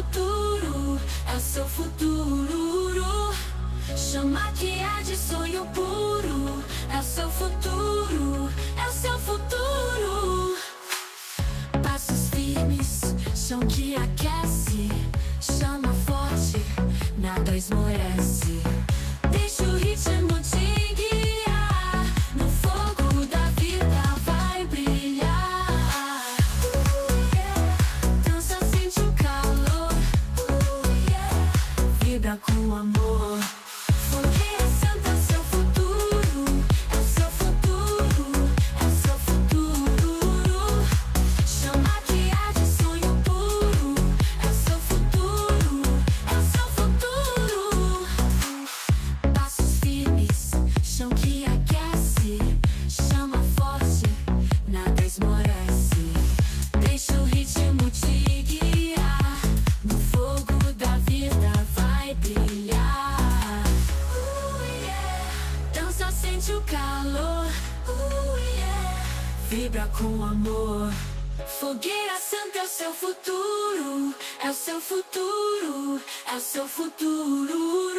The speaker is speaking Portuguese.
futuro, é o seu futuro. Chama que é de sonho puro, é o seu futuro, é o seu futuro. Passos firmes, chão que aquece, chama forte, nada esmorece. Deixa o ritmo te guiar, no fogo da vida vai brilhar. Dança, sente o calor, vibra com amor. Fogueira santa, é o seu futuro, é o seu futuro, é o seu futuro. Chama que há de sonho puro, é o seu futuro, é o seu futuro. Passos firmes, chão que aquece, chama forte, nada esmorece. Deixa o ritmo te guiar, no fogo da vida vai brilhar. Dança, sente o calor, vibra com amor. Fogueira santa, é o seu futuro, é o seu futuro, é o seu futuro.